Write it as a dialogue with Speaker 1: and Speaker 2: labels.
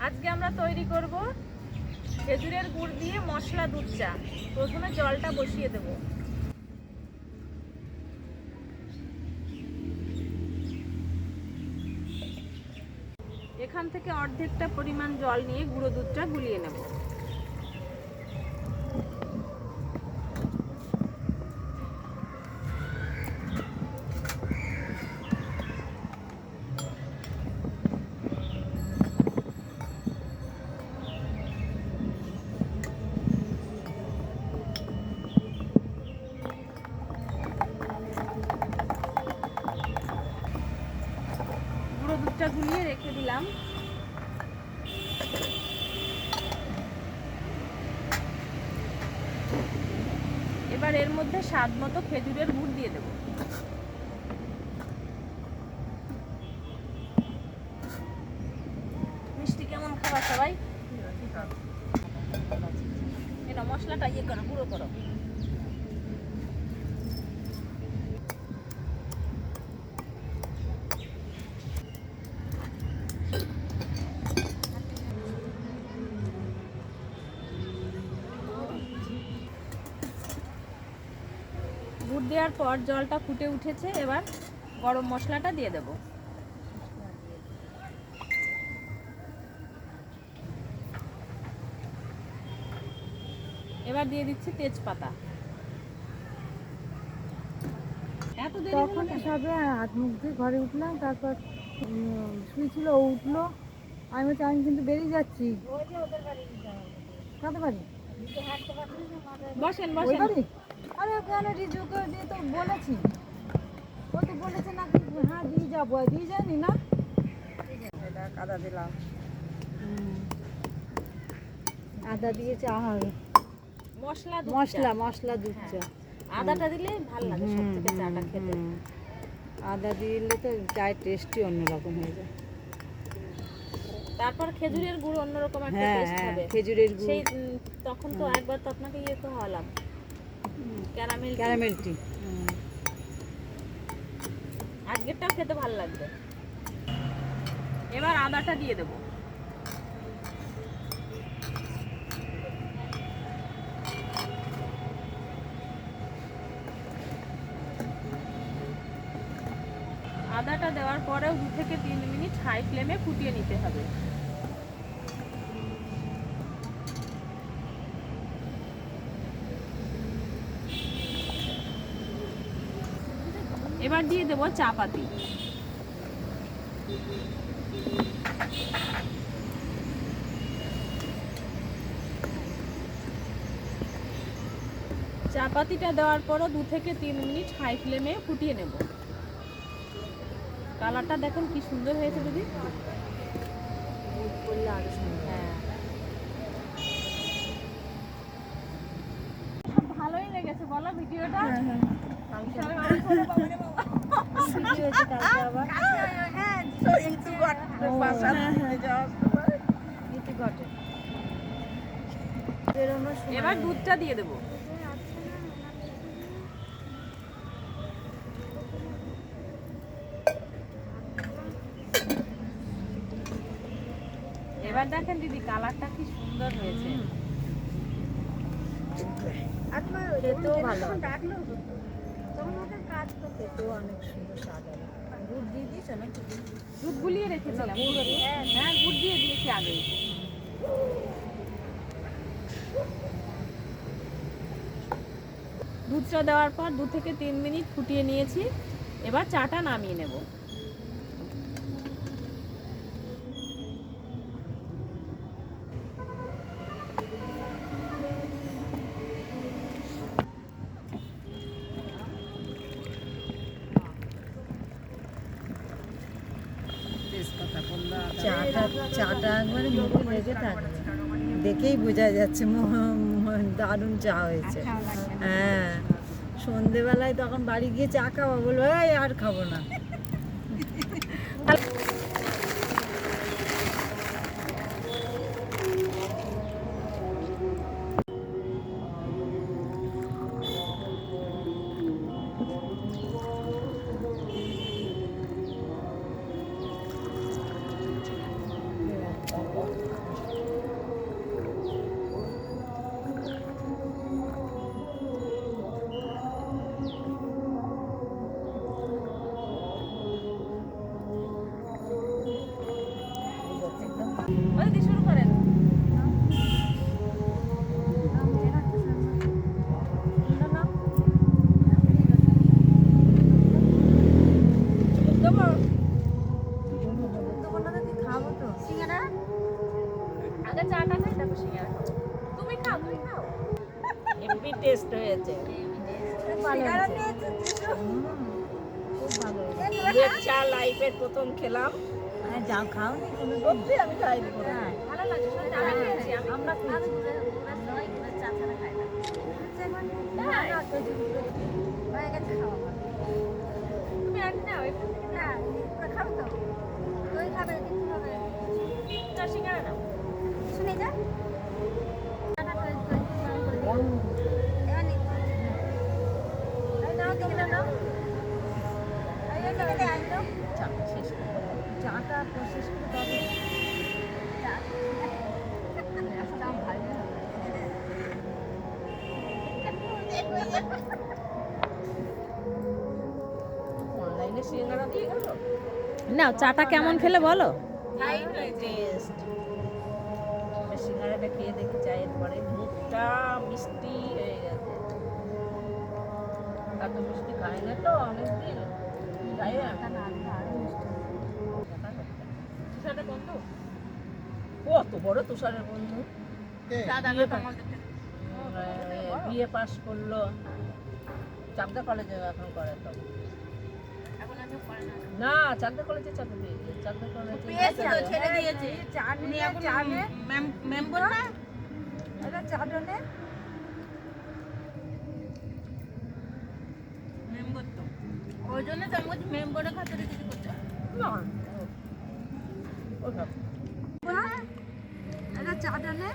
Speaker 1: আজকে আমরা তৈরি করব খেজুরের গুড় দিয়ে মশলা দুধ চা। প্রথমে জলটা বসিয়ে দেব। এখান থেকে অর্ধেকটা পরিমাণ জল নিয়ে গুঁড়ো দুধটা গুলিয়ে নেব। দুধটা গুলিয়ে রেখে দিলাম। এবার এর মধ্যে স্বাদ মতো খেজুরের গুড় দিয়ে দেব। মিষ্টি কেমন খাবার সবাই? এটা মশলাটা ইয়ে করো, গুঁড়ো করো। গুড় দেওয়ার পর জলটা ফুটে উঠেছে, এবার গরম মশলাটা দিয়ে দেব। এবার দিয়ে দিচ্ছি তেজপাতা। এত দেরি
Speaker 2: তখন সবে হাত মুখ দিয়ে ঘরে উঠলাম, তারপর শুয়েছিল, ও উঠলো, আমি বলছি আমি কিন্তু বেরিয়ে যাচ্ছি। কাদের বাড়ি?
Speaker 1: বসেন
Speaker 2: ওই
Speaker 1: বসেন।
Speaker 2: বাড়ি? আরে ওখানে রিজুকে দিয়ে তো বলেছি, ও তো বলেছে নাকি হ্যাঁ দিয়ে যাবো, দিয়ে যায়নি না। এটা আদা দিলাম, আদা দিয়ে চা হবে।
Speaker 1: মশলা
Speaker 2: মশলা দুধ চা।
Speaker 1: আদাটা দিলে ভালো লাগে সবথেকে চাটা খেতে।
Speaker 2: আদা দিলে তো চায়ের টেস্টই অন্যরকম হয়ে যায়।
Speaker 1: তারপর খেজুরের গুড় অন্যরকম একটা টেস্ট হবে।
Speaker 2: খেজুরের গুড়
Speaker 1: সেই তখন তো একবার তো আপনাকে ইয়ে তো হলাম,
Speaker 2: ক্যারামেল টি।
Speaker 1: আজকেরটাও খেতে ভালো লাগবে। এবার আদাটা দিয়ে দেব। আদাটা দেওয়ার পরেও 2 থেকে 3 মিনিট হাই ফ্লেমে ফুটিয়ে নিতে হবে। এবার দিয়ে দেব চা পাতি। চা পাতিটা দেওয়ার পরও 2 থেকে 3 মিনিট হাই ফ্লেমে ফুটিয়ে নেব। কালারটা দেখুন কি সুন্দর হয়েছে দিদি।
Speaker 2: আরো সুন্দর।
Speaker 1: হ্যাঁ, ভালোই লেগেছে বলো ভিডিওটা? এবার দুধটা দিয়ে দেবো। এবার দেখেন দিদি কালারটা কি সুন্দর হয়েছে।
Speaker 2: খেতেও ভালো, খেতেও অনেক সুন্দর স্বাদ হবে। দুধ দিয়ে দিয়েছো নাকি?
Speaker 1: দুধ গুলিয়ে রেখেছিলাম। হ্যাঁ, গুড় দিয়ে দিয়েছি আগে। দুধটা দেওয়ার পর 2 থেকে 3 মিনিট ফুটিয়ে নিয়েছি। এবার চাটা নামিয়ে নেব।
Speaker 2: চাটা একবারে মুখে লেগে থাকবে, দেখেই বোঝা যাচ্ছে দারুণ চা হয়েছে। হ্যাঁ, সন্ধেবেলায় তখন বাড়ি গিয়ে চা খাওয়া, বলবো এই আর খাবো না।
Speaker 3: দুধের চা লাইফের প্রথম খেলাম।
Speaker 2: হ্যাঁ, যাও খাও নি কোনো দিন?
Speaker 3: সত্যি আমি খাইনি কোনো।
Speaker 2: হ্যাঁ,
Speaker 1: ভালো লাগছে শুনে আমি খেয়েছি
Speaker 2: আমরা খেয়েছি।
Speaker 1: চা ছাড়া খাই না
Speaker 2: না, না, খেয়েছি, খেয়েছি।
Speaker 4: হয়ে গেছে খাওয়া আমার।
Speaker 1: তুমি আর নাও এখান থেকে
Speaker 4: না, তোরা খাবে তো? দই খাবে, কিছু খাবে?
Speaker 1: না সিঙ্গারা নাও
Speaker 4: শুনে যা। না, না, দই, দই, গরম করে দিই। এবার নি। এই নাও, দিকে নাও। এই দিকে দে, আয় তো।
Speaker 3: চা শেষ করবো।
Speaker 2: চাটা শেষ করে তবে
Speaker 4: চা।
Speaker 2: গ্যাসটা ভালো হবে।
Speaker 3: অনলাইনে সিঙ্গারা দিয়ে গেল।
Speaker 1: নাও চাটা কেমন খেলে বলো
Speaker 3: হাই টেস্ট। সিঙ্গারাটা খেয়ে দেখি চায়ের পরে মুখটা মিষ্টি হয়ে গেছে। এত মিষ্টি খাই না তো অনেকদিন, তাই না? তুষারের বন্ধু কত বড় তুষারের বন্ধু, বিয়ে পাস করলো চাকদা কলেজে এখন করে তো। না চাকদা কলেজে চাকরি পেয়েছে, চাকদা কলেজে
Speaker 4: ছেড়ে দিয়েছে।
Speaker 2: উনি এখন
Speaker 4: মেম্বার না?
Speaker 2: এটা চাটনে
Speaker 4: মেম্বার তো। ওই জন্য তো আমি বলছি মেম্বারের খাতারে কিছু করতে হয়।
Speaker 3: না ওসব
Speaker 2: এটা চাটনে